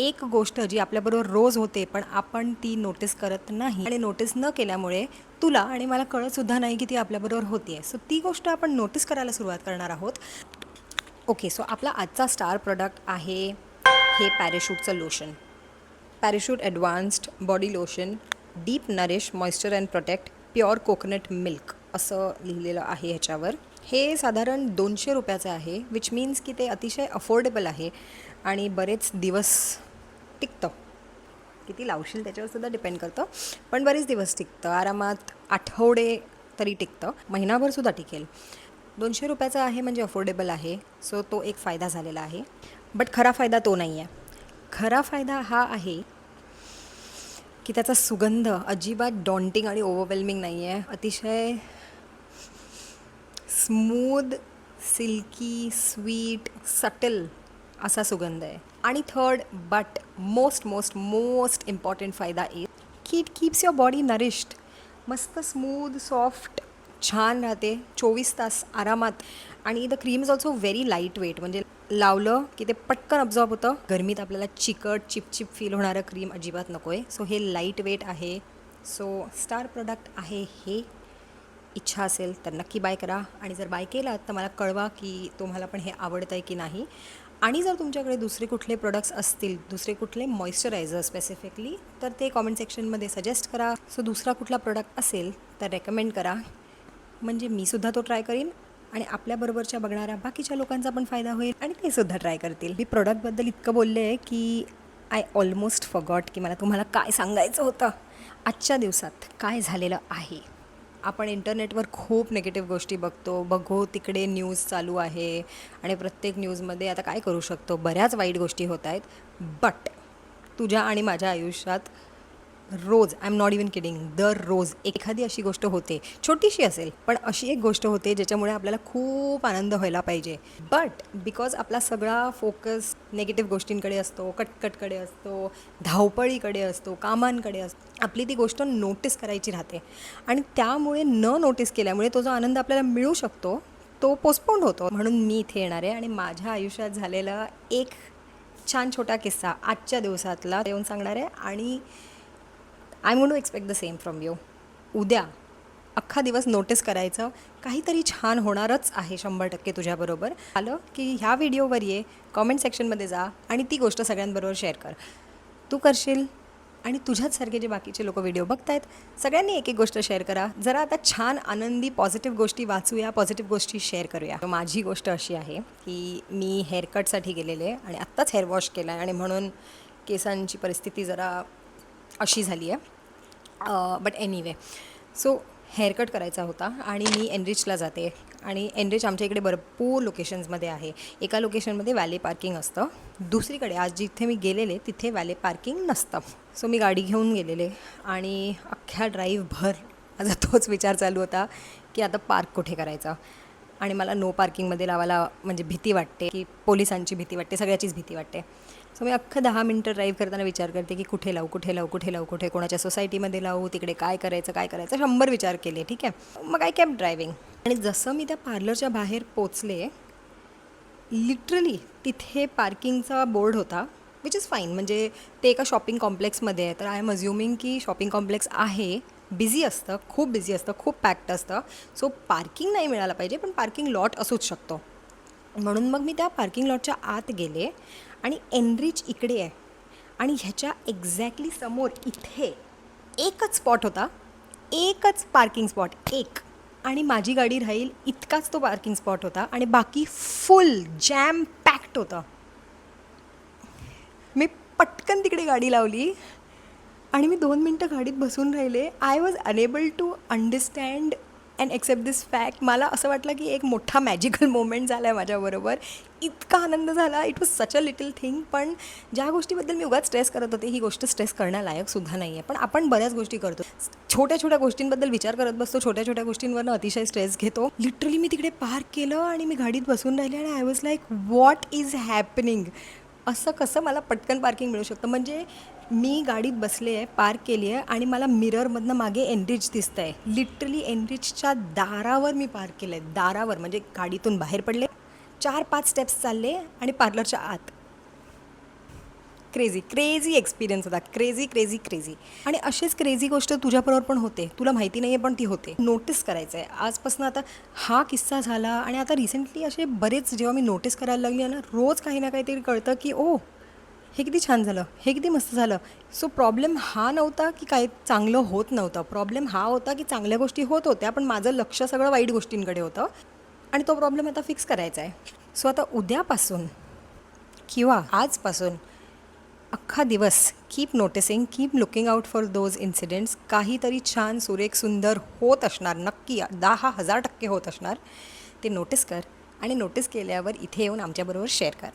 एक गोष्ट जी आपल्याबरोबर रोज होते पण आपण ती नोटीस करत नाही आणि नोटीस न केल्यामुळे तुला आणि मला कळतसुद्धा नाही की ती आपल्याबरोबर होती आहे. सो ती गोष्ट आपण नोटीस करायला सुरुवात करणार आहोत. ओके, सो आपला आजचा स्टार प्रोडक्ट आहे हे पॅराशूटचं lotion. Parachute advanced body lotion, deep nourish moisture and protect, pure coconut milk असं लिहिलेलं आहे ह्याच्यावर. हे साधारण 200 रुपयाचं आहे, विच मीन्स की ते अतिशय अफोर्डेबल आहे आणि बरेच दिवस टिकतं. किती लावशील त्याच्यावर सुद्धा डिपेंड करतं, पण बरेच दिवस टिकतं. आरामात आठवडे तरी टिकतं, महिनाभरसुद्धा टिकेल. 200 रुपयाचा आहे म्हणजे अफोर्डेबल आहे, सो तो एक फायदा झालेला आहे. बट खरा फायदा तो नाही आहे. खरा फायदा हा आहे की त्याचा सुगंध अजिबात डॉन्टिंग आणि ओव्हरवेल्मिंग नाही आहे. अतिशय स्मूद, सिल्की, स्वीट, सटल असा सुगंध आहे. आणि थर्ड बट मोस्ट इम्पॉर्टंट फायदा आहे की it keeps your body nourished. मस्त स्मूद, सॉफ्ट, छान राहते 24 तास आरामात. आणि the cream is also very light weight, म्हणजे लावलं की ते पटकन अब्झॉर्ब होतं. गरमीत आपल्याला चिकट चिपचिप फील होणारं क्रीम अजिबात नको आहे. सो हे लाईट वेट आहे. सो स्टार प्रोडक्ट आहे हे. इच्छा असेल तर नक्की बाय करा आणि जर बाय केलात तर मला कळवा की तुम्हाला पण हे आवडतं आहे की नाही. आणि जर तुमच्याकडे दुसरे कुठले प्रोडक्ट्स असतील, दुसरे कुठले मॉइश्चरायझर स्पेसिफिकली, तर ते कॉमेंट सेक्शनमध्ये सजेस्ट करा. सो दुसरा कुठला प्रोडक्ट असेल तर रेकमेंड करा, म्हणजे मीसुद्धा तो ट्राय करीन आणि आपल्याबरोबरच्या बघणाऱ्या बाकीच्या लोकांचा पण फायदा होईल आणि ते सुद्धा ट्राय करतील. मी प्रोडक्टबद्दल इतकं बोलले आहे की आय ऑलमोस्ट फॉरगॉट की मला तुम्हाला काय सांगायचं होतं. आजच्या दिवसात काय झालेलं आहे. आपण इंटरनेटवर खूप निगेटिव्ह गोष्टी बघू तिकडे न्यूज चालू आहे आणि प्रत्येक न्यूजमध्ये आता काय करू शकतो, बऱ्याच वाईट गोष्टी होत आहेत. बट तुझ्या आणि माझ्या आयुष्यात रोज, I am not even kidding, दररोज एखादी अशी गोष्ट होते, छोटीशी असेल पण अशी एक गोष्ट होते ज्याच्यामुळे आपल्याला खूप आनंद व्हायला पाहिजे. बट बिकॉज आपला सगळा फोकस निगेटिव्ह गोष्टींकडे असतो, कटकटकडे असतो, धावपळीकडे असतो, कामांकडे असतो, आपली ती गोष्ट नोटीस करायची राहते आणि त्यामुळे न नोटीस केल्यामुळे तो जो आनंद आपल्याला मिळू शकतो तो पोस्टपोन्ड होतो. म्हणून मी इथे येणार आहे आणि माझ्या आयुष्यात झालेला एक छान छोटा किस्सा आजच्या दिवसातला येऊन सांगणार आहे आणि I am going to expect the same from you. उद्या अख्खा दिवस नोटीस करायचं, काहीतरी छान होणारच आहे 100% तुझ्याबरोबर. आलं की ह्या व्हिडिओवर ये, कॉमेंट सेक्शनमध्ये जा आणि ती गोष्ट सगळ्यांबरोबर शेअर कर. तू करशील आणि तुझ्याचसारखे जे बाकीचे लोक व्हिडिओ बघतायत सगळ्यांनी एक एक गोष्ट शेअर करा. जरा आता छान आनंदी पॉझिटिव्ह गोष्टी वाचूया, पॉझिटिव्ह गोष्टी शेअर करूया. माझी गोष्ट अशी आहे की मी हेअरकटसाठी गेलेले आणि आत्ताच हेअर वॉश केला आहे आणि म्हणून केसांची परिस्थिती जरा अशी झाली आहे. बट एनिवे, सो हेअरकट करायचा होता आणि मी एनरिचला जाते आणि एनरिच आमच्या इकडे भरपूर लोकेशन्समध्ये आहे. एका लोकेशनमध्ये वॅले पार्किंग असतं, दुसरीकडे आज जिथे मी गेलेले तिथे वॅले पार्किंग नसतं. सो मी गाडी घेऊन गेलेले आणि अख्ख्या ड्राईव्हभर माझा तोच विचार चालू होता की आता पार्क कुठे करायचा. आणि मला नो पार्किंगमध्ये लावायला म्हणजे भीती वाटते, की पोलिसांची भीती वाटते, सगळ्याचीच भीती वाटते. सो मी अख्खं 10 मिनटं ड्राईव्ह करताना विचार करते की कुठे लावू, कुठे कोणाच्या सोसायटीमध्ये लावू, तिकडे काय करायचं 100 विचार केले. ठीक आहे, मग आय केप्ट ड्रायव्हिंग आणि जसं मी त्या पार्लरच्या बाहेर पोचले, लिटरली तिथे पार्किंगचा बोर्ड होता, विच इज फाईन. म्हणजे ते एका शॉपिंग कॉम्प्लेक्समध्ये आहे, तर आय एम अज्युमिंग की शॉपिंग कॉम्प्लेक्स आहे, बिझी असतं, खूप बिझी असतं, खूप पॅक्ड असतं. सो पार्किंग नाही मिळायला पाहिजे, पण पार्किंग लॉट असूच शकतो. म्हणून मग मी त्या पार्किंग लॉटच्या आत गेले आणि एनरिच इकडे आहे आणि ह्याच्या एक्झॅक्टली समोर इथे एकच स्पॉट होता, एकच पार्किंग स्पॉट, एक. आणि माझी गाडी राहील इतकाच तो पार्किंग स्पॉट होता आणि बाकी फुल जॅम पॅक्ड होतं. मी पटकन तिकडे गाडी लावली आणि मी 2 मिनटं गाडीत बसून राहिले. I was unable to understand and accept this fact. मला असं वाटलं की एक मोठा मॅजिकल मोमेंट झाला आहे माझ्याबरोबर. इतका आनंद झाला. It was such a little thing. पण ज्या गोष्टीबद्दल मी उगाच स्ट्रेस करत होते, ही गोष्ट स्ट्रेस करण्यालायकसुद्धा नाही आहे. पण आपण बऱ्याच गोष्टी करतो, छोट्या छोट्या गोष्टींबद्दल विचार करत बसतो, छोट्या छोट्या गोष्टींवरनं अतिशय स्ट्रेस घेतो. लिटरली मी तिकडे पार्क केलं आणि मी गाडीत बसून राहिले आणि I was like what is happening. असं कसं मला पटकन पार्किंग मिळू शकतं. म्हणजे मी गाडीत बसले आहे, पार्क केली आहे आणि मला मिररमधनं मागे एनरिच दिसतं आहे. लिटरली एनरिचच्या दारावर मी पार्क केलं आहे, दारावर. म्हणजे गाडीतून बाहेर पडले, 4-5 स्टेप्स चालले आणि पार्लरच्या आत. क्रेझी क्रेझी एक्सपिरियन्स होता, क्रेझी क्रेझी क्रेझी. आणि अशीच क्रेझी गोष्ट तुझ्याबरोबर पण होते, तुला माहिती नाही आहे पण ती होते. नोटीस करायचं आहे आजपासून. आता हा किस्सा झाला आणि आता रिसेंटली असे बरेच जेव्हा मी नोटीस करायला लागली आहे ना, रोज काही ना काहीतरी कळतं की ओ हे किती छान झालं, हे किती मस्त झालं. सो प्रॉब्लेम हा नव्हता की काही चांगलं होत नव्हतं, प्रॉब्लेम हा होता की चांगल्या गोष्टी होत होत्या पण माझं लक्ष सगळं वाईट गोष्टींकडे होतं आणि तो प्रॉब्लेम आता फिक्स करायचा आहे. सो आता उद्यापासून किंवा आजपासून अख्खा दिवस keep noticing, keep looking out for those incidents. काहीतरी छान सुरेख सुंदर होत असणार, नक्की 10,000% होत असणार. ते नोटीस कर आणि नोटीस केल्यावर इथे येऊन आमच्याबरोबर शेअर कर.